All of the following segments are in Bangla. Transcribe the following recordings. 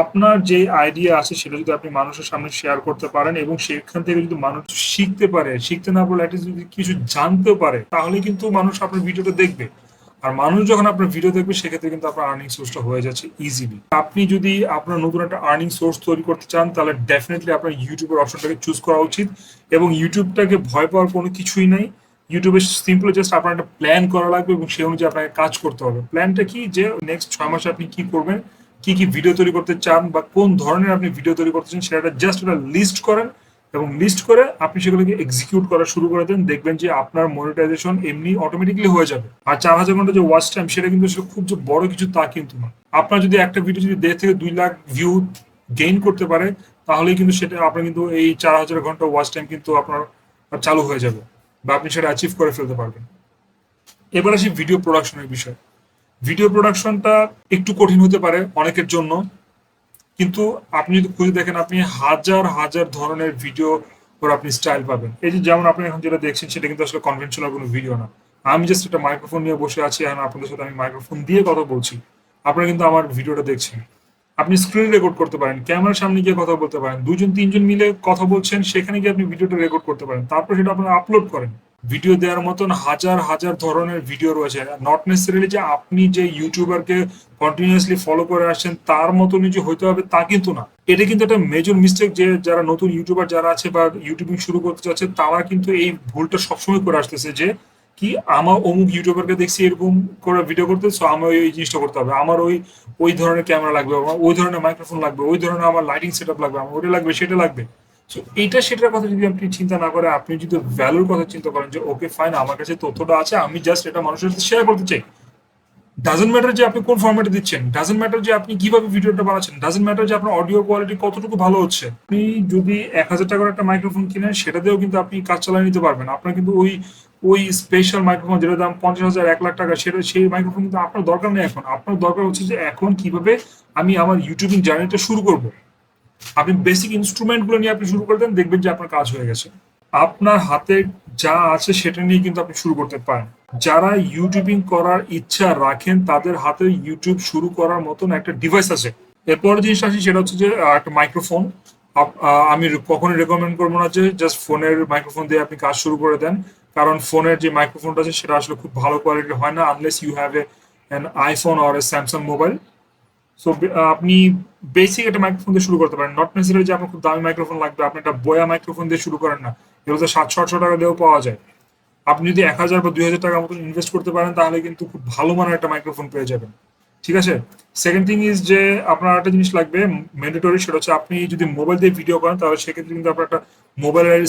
আপনার যে আইডিয়া আছে সেটা যদি আপনি মানুষের সামনে শেয়ার করতে পারেন এবং সেখান থেকে যদি মানুষ শিখতে পারে, শিখতে না পারলে অ্যাটলিস্ট যদি কিছু জানতেও পারে, তাহলে কিন্তু মানুষ আপনার ভিডিওটা দেখবে। আর মানুষ যখন আপনার ভিডিও দেখবে সেক্ষেত্রে কিন্তু আপনার আর্নিং সোর্সটা হয়ে যাচ্ছে ইজিলি। আপনি যদি আপনার নতুন একটা আর্নিং সোর্স তৈরি করতে চান তাহলে ডেফিনেটলি আপনার ইউটিউবের অপশনটাকে চুজ করা উচিত। এবং ইউটিউবটাকে ভয় পাওয়ার কোনো কিছুই নাই। ইউটিউবে সিম্পলি জাস্ট আপনার একটা প্ল্যান করা লাগবে এবং সেই অনুযায়ী আপনাকে কাজ করতে হবে। প্ল্যানটা কি, যে নেক্সট 6 মাসে আপনি কি করবেন, কি কি ভিডিও তৈরি করতে চান বা কোন ধরনের আপনি ভিডিও তৈরি করতে চান, সেটা জাস্ট একটা লিস্ট করেন এবং লিস্ট করে আপনি সেগুলোকে এক্সিকিউট করা শুরু করে দেন। দেখবেন যে আপনার মনিটাইজেশন এমনি অটোমেটিকলি হয়ে যাবে। আর 4,000 ঘন্টা যে ওয়াচ টাইম, সেটা কিন্তু আসলে খুব যে বড় কিছু তা কিন্তু না। আপনার যদি একটা ভিডিও যদি 1.5 থেকে 2 লাখ ভিউ গেইন করতে পারে, তাহলেই কিন্তু সেটা আপনার কিন্তু এই 4,000 ঘন্টা ওয়াচ টাইম কিন্তু আপনার চালু হয়ে যাবে বা আপনি সেটা অ্যাচিভ করে ফেলতে পারবেন। এবার আসি ভিডিও প্রোডাকশনের বিষয়। ভিডিও প্রোডাকশনটা একটু কঠিন হতে পারে অনেকের জন্য, কিন্তু আপনি যদি খুঁজে দেখেন আপনি হাজার হাজার ধরনের ভিডিও ওর আপনি স্টাইল পাবেন। এই যে যেমন আপনি এখন যেটা দেখছেন সেটা কিন্তু আসলে কনভেনশনাল কোনো ভিডিও না। আমি জাস্ট একটা মাইক্রোফোন নিয়ে বসে আছি, এখন আপনাদের সাথে আমি মাইক্রোফোন দিয়ে কথা বলছি, আপনারা কিন্তু আমার ভিডিওটা দেখছেন। আপনি স্ক্রিন রেকর্ড করতে পারেন, ক্যামেরার সামনে গিয়ে কথা বলতে পারেন, দুজন তিনজন মিলে কথা বলছেন, সেখানে গিয়ে আপনি ভিডিওটা রেকর্ড করতে পারেন, তারপর সেটা আপনারা আপলোড করেন। ভিডিও দেওয়ার মতন হাজার হাজার ধরনের ভিডিও রয়েছে। নট নেসেসারিলি যে আপনি যে ইউটিউবারকে কন্টিনিউয়াসলি ফলো করে আসছেন তার মতনই যে হইতে হবে তা কিন্তু না। এটা কিন্তু একটা মেজর মিস্টেক, যে যারা নতুন ইউটিউবার যারা আছে বা ইউটিউবিং শুরু করতে চাচ্ছে তারা কিন্তু এই ভুলটা সবসময় করে আসতেছে, যে কি আমার অমুক ইউটিউবারকে দেখছি এরকম করে ভিডিও করতে, সো আমার ওই জিনিসটা করতে হবে, আমার ওই ওই ধরনের ক্যামেরা লাগবে, আমার ওই ধরনের মাইক্রোফোন লাগবে, ওই ধরনের আমার লাইটিং সেট আপ লাগবে, আমার ওটা লাগবে সেটা লাগবে। সো এইটা সেটার কথা যদি আপনি চিন্তা না করে আপনি যদি ভ্যালুর কথা চিন্তা করেন, যে ওকে ফাইন, আমার কাছে তথ্যটা আছে, আমি জাস্ট এটা মানুষের সাথে শেয়ার করতে চাই। ডাজেন্ট ম্যাটার যে আপনি কোন ফরম্যাটে দিচ্ছেন, ডাজেন্ট ম্যাটার যে আপনি কিভাবে ভিডিওটা বানাচ্ছেন, ডাজেন্ট ম্যাটার যে আপনার অডিও কোয়ালিটি কতটুকু ভালো হচ্ছে। আপনি যদি 1,000 টাকার একটা মাইক্রোফোন কিনেন সেটা দিয়েও কিন্তু আপনি কাজ চালিয়ে নিতে পারবেন। আপনার কিন্তু ওই ওই স্পেশাল মাইক্রোফোন যেটার দাম 50,000 1 লাখ টাকা, সেটা সেই মাইক্রোফোন কিন্তু আপনার দরকার নেই। এখন আপনার দরকার হচ্ছে যে এখন কিভাবে আমি আমার ইউটিউবিং জার্নিটা শুরু করব। আপনি বেসিক ইনস্ট্রুমেন্ট গুলো নিয়ে আপনি শুরু করে দেন, দেখবেন যে আপনার কাজ হয়ে গেছে। আপনার হাতে যা আছে সেটা নিয়ে কিন্তু আপনি শুরু করতে পারেন। যারা ইউটিউবিং করার ইচ্ছা রাখেন তাদের হাতে ইউটিউব শুরু করার মতন একটা ডিভাইস আছে। এরপর জিনিসটা আসি, সেটা হচ্ছে যে একটা মাইক্রোফোন। আমি কখনোই রেকমেন্ড করবো না যে জাস্ট ফোনের মাইক্রোফোন দিয়ে আপনি কাজ শুরু করে দেন, কারণ ফোনের যে মাইক্রোফোনটা আছে সেটা আসলে খুব ভালো কোয়ালিটির হয় না, unless you have an iPhone or a Samsung mobile. So আপনি বেসিক একটা মাইক্রোফোন দিয়ে শুরু করতে পারেন। নট নেসেসারি যে আপনার খুব দামি মাইক্রোফোন লাগবে, আপনি একটা বয়া মাইক্রোফোন দিয়ে শুরু করেন না, এগুলো তো 700-800 টাকা দিয়েও পাওয়া যায়। আপনি যদি 1,000 বা 2,000 টাকার মতো ইনভেস্ট করতে পারেন তাহলে কিন্তু খুব ভালো মানের একটা মাইক্রোফোন পেয়ে যাবেন। ঠিক আছে। সেকেন্ড থিং ইজ যে আপনার একটা জিনিস লাগবে ম্যান্ডেটরি, সেটা হচ্ছে আপনি যদি মোবাইল দিয়ে ভিডিও করেন তাহলে সেক্ষেত্রে কিন্তু আপনার একটা মোবাইলের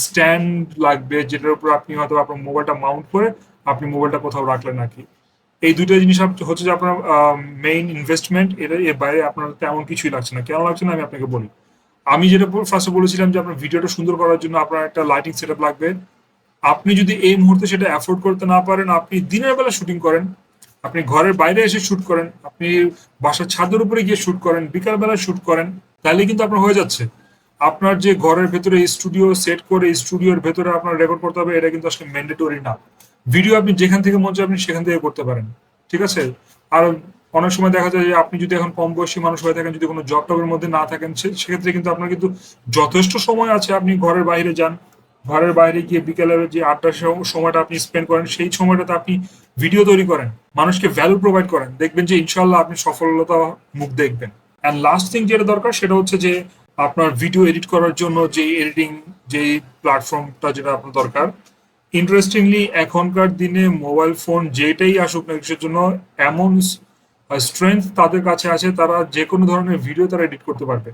স্ট্যান্ড লাগবে, যেটার উপর আপনি হয়তো আপনার মোবাইলটা মাউন্ট করে আপনি মোবাইলটা কোথাও রাখলেন আর কি। এই দুইটা জিনিস হচ্ছে যে আপনার মেইন ইনভেস্টমেন্ট। এর বাইরে আপনার তেমন কিছুই লাগছে না। কেন লাগছে না আমি আপনাকে বলি। আমি যেটা ফার্স্টে বলেছিলাম যে আপনার ভিডিওটা সুন্দর করার জন্য আপনার একটা লাইটিং সেট আপ লাগবে। আপনি যদি এই মুহূর্তে সেটা অ্যাফোর্ড করতে না পারেন, আপনি দিনের বেলা শুটিং করেন, আপনি ঘরের বাইরে এসে শুট করেন, আপনি বাসার ছাদের উপরে গিয়ে শুট করেন, বিকাল বেলা শুট করেন, তাহলে কিন্তু আপনার হয়ে যাচ্ছে। আপনার যে ঘরের ভেতরে স্টুডিও সেট করে স্টুডিওর ভেতরে আপনার রেকর্ড করতে হবে, এটা কিন্তু আসলে ম্যান্ডেটরি না। ভিডিও আপনি যেখান থেকে মন চায় আপনি সেখান থেকে করতে পারেন। ঠিক আছে। আর অনেক সময় দেখা যায় যে আপনি যদি এখন কম বয়সী মানুষ হয়ে থাকেন, যদি কোনো জব টবের মধ্যে না থাকেন, সেক্ষেত্রে কিন্তু আপনার কিন্তু যথেষ্ট সময় আছে। আপনি ঘরের বাইরে যান, ঘরের বাইরে গিয়ে বিকেলের যে আড্ডার সময়টা আপনি স্পেন্ড করেন, সেই সময়টাতে আপনি ভিডিও তৈরি করেন, মানুষকে ভ্যালু প্রোভাইড করেন, দেখবেন যে ইনশাল্লাহ আপনি সফলতা মুখ দেখবেন। অ্যান্ড লাস্ট থিং যেটা দরকার সেটা হচ্ছে যে আপনার ভিডিও এডিট করার জন্য যে এডিটিং যে প্ল্যাটফর্মটা যেটা আপনার দরকার। ইন্টারেস্টিংলি এখনকার দিনে মোবাইল ফোন যেটাই আসুক না কিছুর জন্য এমন স্ট্রেংথ তাদের কাছে আছে, তারা যে কোনো ধরনের ভিডিও তারা এডিট করতে পারবে।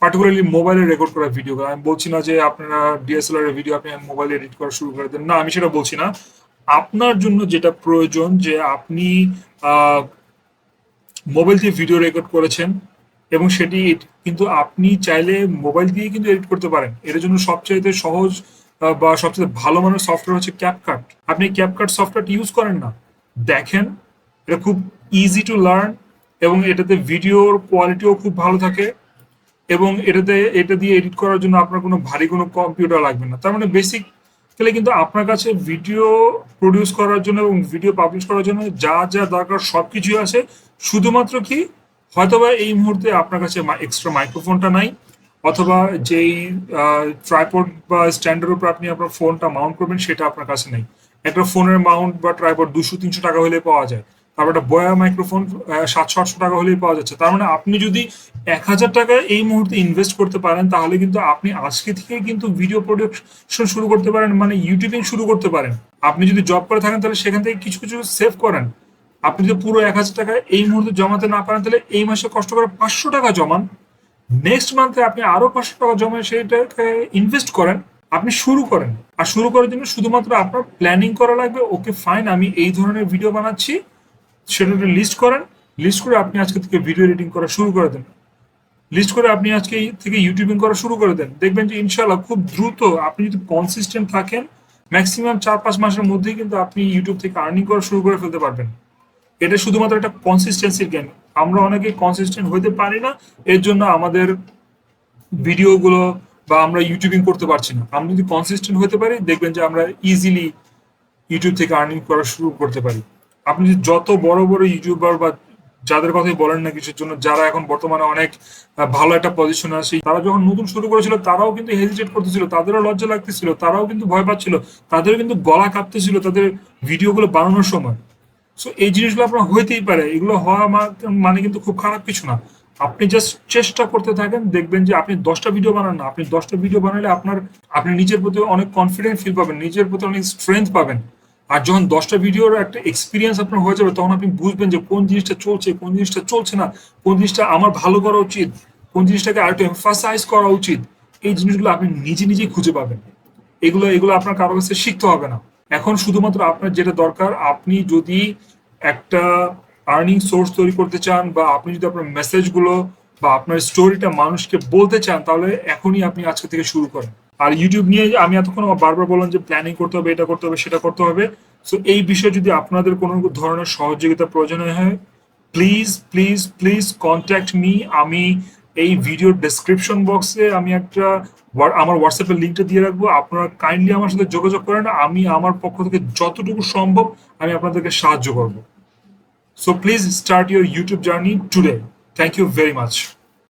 পার্টিকুলারলি মোবাইলে রেকর্ড করা ভিডিও। আমি বলছি না যে আপনারা ডিএসএলআর এর ভিডিও আপনি মোবাইলে এডিট করা শুরু করে দেন, না আমি সেটা বলছি না। আপনার জন্য যেটা প্রয়োজন, যে আপনি মোবাইল দিয়ে ভিডিও রেকর্ড করেছেন এবং সেটি কিন্তু আপনি চাইলে মোবাইল দিয়ে কিন্তু এডিট করতে পারেন। এর জন্য সবচাইতে সহজ বা সবচেয়ে ভালো মানের সফটওয়্যার হচ্ছে ক্যাপকাট। আপনি ক্যাপকাট সফটওয়্যারটি ইউজ করেন না, দেখেন, এটা খুব ইজি টু লার্ন এবং এটাতে ভিডিওর কোয়ালিটিও খুব ভালো থাকে এবং এটা দিয়ে এডিট করার জন্য আপনার কোনো ভারী কোনো কম্পিউটার লাগবে না। তার মানে বেসিক তাহলে কিন্তু আপনার কাছে ভিডিও প্রডিউস করার জন্য এবং ভিডিও পাবলিশ করার জন্য যা যা দরকার সবকিছুই আছে। শুধুমাত্র কি হয়তোবা এই মুহূর্তে আপনার কাছে এক্সট্রা মাইক্রোফোনটা নাই, অথবা যেই ট্রাইপড বা স্ট্যান্ডের উপর আপনি আপনার ফোনটা মাউন্ট করবেন সেটা আপনার কাছে নেই। একটা ফোনের মাউন্ট বা ট্রাইপড 200-300 টাকা হলে পাওয়া যায়, তারপর একটা বয়া মাইক্রোফোন 700-800 টাকা হলেই পাওয়া যাচ্ছে। তার মানে আপনি যদি 1,000 টাকা এই মুহূর্তে ইনভেস্ট করতে পারেন, তাহলে কিন্তু আপনি আজকে থেকে কিন্তু ভিডিও প্রোডাকশন শুরু করতে পারেন, মানে ইউটিউবিং শুরু করতে পারেন। আপনি যদি জব করে থাকেন তাহলে সেখান থেকে কিছু কিছু সেভ করেন। আপনি যদি পুরো 1,000 টাকা এই মুহূর্তে জমাতে না পারেন, তাহলে এই মাসে কষ্ট করে 500 টাকা জমান। নেক্সট মান্থে আপনি আরো 500 টাকা জমা সেটাকে ইনভেস্ট করেন, আপনি শুরু করেন। আর শুরু করার জন্য শুধুমাত্র আপনার প্ল্যানিং করা লাগবে। ওকে ফাইন, আমি এই ধরনের ভিডিও বানাচ্ছি, সেটা লিস্ট করেন। লিস্ট করে আপনি আজকে থেকে ভিডিও এডিটিং করা শুরু করে দেন। লিস্ট করে আপনি আজকে থেকে ইউটিউবিং করা শুরু করে দেন। দেখবেন যে ইনশাল্লাহ খুব দ্রুত, আপনি যদি কনসিস্টেন্ট থাকেন, ম্যাক্সিমাম 4-5 মাসের মধ্যেই কিন্তু আপনি ইউটিউব থেকে আর্নিং করা শুরু করে ফেলতে পারবেন। এটা শুধুমাত্র একটা কনসিস্টেন্সির গেম। আমরা অনেকে কনসিস্টেন্ট হতে পারি না, এর জন্য আমাদের ভিডিওগুলো বা আমরা ইউটিউবিং করতে পারছি না। আমরা যদি কনসিস্টেন্ট হতে পারি, দেখবেন যে আমরা ইজিলি ইউটিউব থেকে আর্নিং করা শুরু করতে পারি। আপনি যদি যত বড় বড় ইউটিউবার বা যাদের কথাই বলেন না কিছুর জন্য, যারা এখন বর্তমানে অনেক ভালো একটা পজিশনে আছে, তারা যখন নতুন শুরু করেছিল তারাও কিন্তু হেজিটেট করতেছিল, তাদেরও লজ্জা লাগতেছিল, তারাও কিন্তু ভয় পাচ্ছিল, তাদেরও কিন্তু গলা কাঁপতেছিল তাদের ভিডিওগুলো বানানোর সময়। সো এই জিনিসগুলো আপনার হইতেই পারে, এগুলো হওয়া মানে কিন্তু খুব খারাপ কিছু না। আপনি জাস্ট চেষ্টা করতে থাকেন, দেখবেন যে আপনি 10টা ভিডিও বানান না, আপনি 10টা ভিডিও বানালে আপনি নিজের প্রতি অনেক কনফিডেন্ট ফিল পাবেন, নিজের প্রতি অনেক স্ট্রেংথ পাবেন। আর যখন 10টা ভিডিওর একটা এক্সপিরিয়েন্স আপনার হয়ে যাবে, তখন আপনি বুঝবেন যে কোন জিনিসটা চলছে, কোন জিনিসটা চলছে না, কোন জিনিসটা আমার ভালো করা উচিত, কোন জিনিসটাকে আরেকটু এমফাসাইজ করা উচিত। এই জিনিসগুলো আপনি নিজে নিজেই খুঁজে পাবেন। এগুলো এগুলো আপনার কারো কাছে শিখতে হবে না। এখন শুধুমাত্র আপনার যেটা দরকার, আপনি যদি একটা আর্নিং সোর্স তৈরি করতে চান, বা আপনি যদি আপনার মেসেজগুলো বা আপনার স্টোরিটা মানুষকে বলতে চান, তাহলে এখনই আপনি আজকে থেকে শুরু করেন। আর ইউটিউব নিয়ে আমি এতক্ষণ বারবার বললাম যে প্ল্যানিং করতে হবে, এটা করতে হবে, সেটা করতে হবে। সো এই বিষয়ে যদি আপনাদের কোনো ধরনের সহযোগিতা প্রয়োজন হয়, please please please contact me. আমি এই ভিডিও ডেসক্রিপশন বক্সে আমি একটা আমার হোয়াটসঅ্যাপের লিঙ্কটা দিয়ে রাখবো। আপনারা কাইন্ডলি আমার সাথে যোগাযোগ করেন, আমি আমার পক্ষ থেকে যতটুকু সম্ভব আমি আপনাদেরকে সাহায্য করবো। So please start your YouTube journey today. Thank you very much.